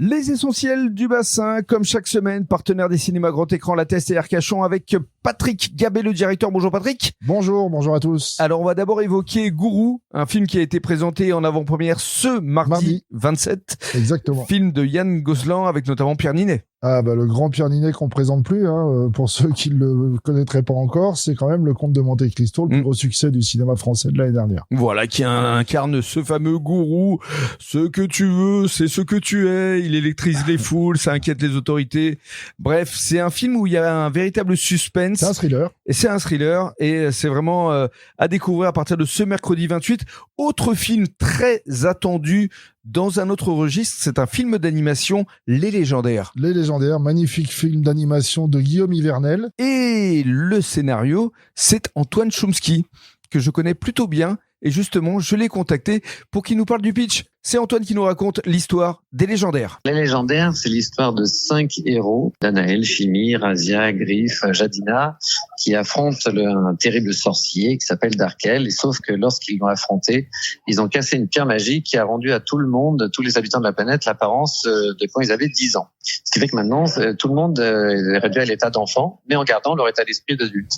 Les essentiels du bassin, comme chaque semaine, partenaire des cinémas grand écran, La Teste et Arcachon, avec Patrick Gabé, le directeur. Bonjour Patrick. Bonjour à tous. Alors on va d'abord évoquer Gourou, un film qui a été présenté en avant-première ce mardi 27. Exactement. Film de Yann Gosselin avec notamment Pierre Ninet. Le grand Pierre Ninet qu'on présente plus, pour ceux qui ne le connaîtraient pas encore, c'est quand même le Comte de Monte Cristo, le plus gros succès du cinéma français de l'année dernière. Voilà, qui incarne ce fameux gourou. Ce que tu veux, c'est ce que tu es. Il électrise les foules, ça inquiète les autorités. Bref, c'est un film où il y a un véritable suspense. C'est un thriller. C'est un thriller et c'est vraiment à découvrir à partir de ce mercredi 28. Autre film très attendu dans un autre registre, c'est un film d'animation, Les Légendaires. Les Légendaires, magnifique film d'animation de Guillaume Ivernel. Et le scénario, c'est Antoine Chomsky, que je connais plutôt bien. Et justement, je l'ai contacté pour qu'il nous parle du pitch. C'est Antoine qui nous raconte l'histoire des Légendaires. Les Légendaires, c'est l'histoire de 5 héros, Danaël, Chimie, Razia, Griffe, Jadina, qui affrontent un terrible sorcier qui s'appelle Darkel. Et sauf que lorsqu'ils l'ont affronté, ils ont cassé une pierre magique qui a rendu à tout le monde, tous les habitants de la planète, l'apparence de quand ils avaient 10 ans. Ce qui fait que maintenant, tout le monde est réduit à l'état d'enfant, mais en gardant leur état d'esprit d'adulte.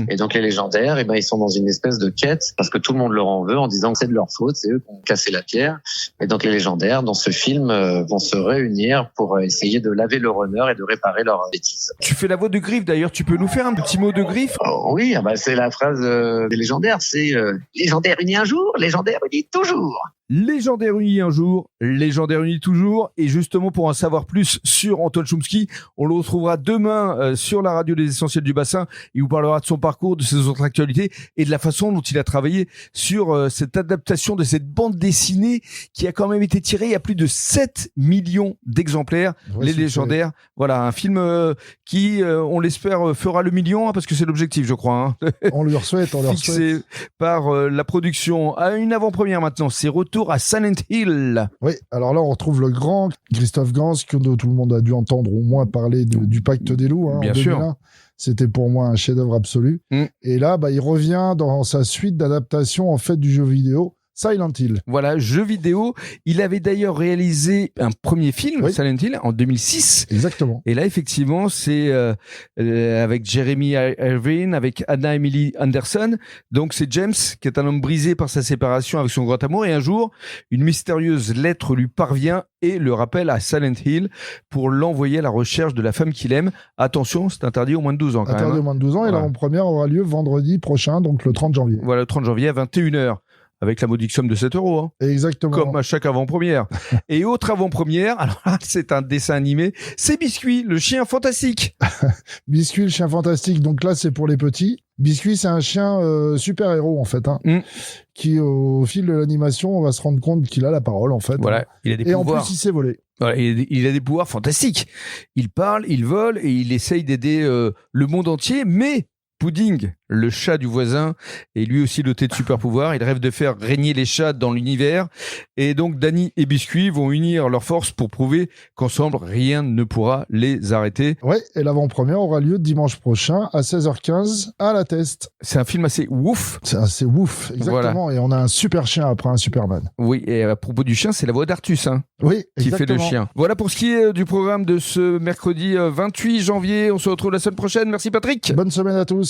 Et donc les Légendaires, ils sont dans une espèce de quête, parce que tout le monde leur en veut, en disant que c'est de leur faute, c'est eux qui ont cassé la pierre. Et donc les Légendaires, dans ce film, vont se réunir pour essayer de laver leur honneur et de réparer leurs bêtises. Tu fais la voix de Griffe d'ailleurs, tu peux nous faire un petit mot de Griffe? Oui, c'est la phrase des Légendaires, c'est Légendaire unis un jour, Légendaire unis toujours. Légendaire unis un jour, Légendaire unis toujours. Et justement, pour en savoir plus sur Antoine Chomsky, on le retrouvera demain sur la radio des Essentiels du Bassin. Il vous parlera de son parcours, de ses autres actualités et de la façon dont il a travaillé sur cette adaptation de cette bande dessinée qui a quand même été tirée à plus de 7 millions d'exemplaires. Les Légendaires. Voilà, un film qui, on l'espère, fera le million, parce que c'est l'objectif, je crois. On leur souhaite, Fixé par la production. À une avant-première maintenant, c'est retour à Silent Hill. Oui, alors là, on retrouve le grand Christophe Gans, que tout le monde a dû entendre au moins parler du Pacte des loups. Bien en sûr. 2001. C'était pour moi un chef-d'œuvre absolu. Et là, il revient dans sa suite d'adaptation en fait du jeu vidéo Silent Hill. Voilà, jeu vidéo. Il avait d'ailleurs réalisé un premier film, Silent Hill, en 2006. Exactement. Et là, effectivement, c'est avec Jeremy Irvine, avec Anna Emily Anderson. Donc, c'est James, qui est un homme brisé par sa séparation avec son grand amour. Et un jour, une mystérieuse lettre lui parvient et le rappelle à Silent Hill pour l'envoyer à la recherche de la femme qu'il aime. Attention, c'est interdit aux moins de 12 ans quand même. Interdit aux moins de 12 ans. Voilà. Et l'avant-première aura lieu vendredi prochain, donc le 30 janvier. Voilà, le 30 janvier à 21h. Avec la modique somme de 7 €. Hein. Exactement. Comme à chaque avant-première. Et autre avant-première, alors là, c'est un dessin animé, c'est Biscuit, le chien fantastique. Biscuit, le chien fantastique. Donc là, c'est pour les petits. Biscuit, c'est un chien super-héros, en fait, qui, au fil de l'animation, on va se rendre compte qu'il a la parole, en fait. Voilà, il a des pouvoirs. Et en plus, il sait voler. Voilà, il a des pouvoirs fantastiques. Il parle, il vole et il essaye d'aider le monde entier, mais Pudding, le chat du voisin, est lui aussi doté de super pouvoirs. Il rêve de faire régner les chats dans l'univers. Et donc, Danny et Biscuit vont unir leurs forces pour prouver qu'ensemble, rien ne pourra les arrêter. Ouais, et l'avant-première aura lieu dimanche prochain à 16h15 à La Teste. C'est un film assez ouf. C'est assez ouf, exactement. Voilà. Et on a un super chien après un Superman. Oui, et à propos du chien, c'est la voix d'Artus, oui, qui exactement. fait le chien. Voilà pour ce qui est du programme de ce mercredi 28 janvier. On se retrouve la semaine prochaine. Merci Patrick. Bonne semaine à tous.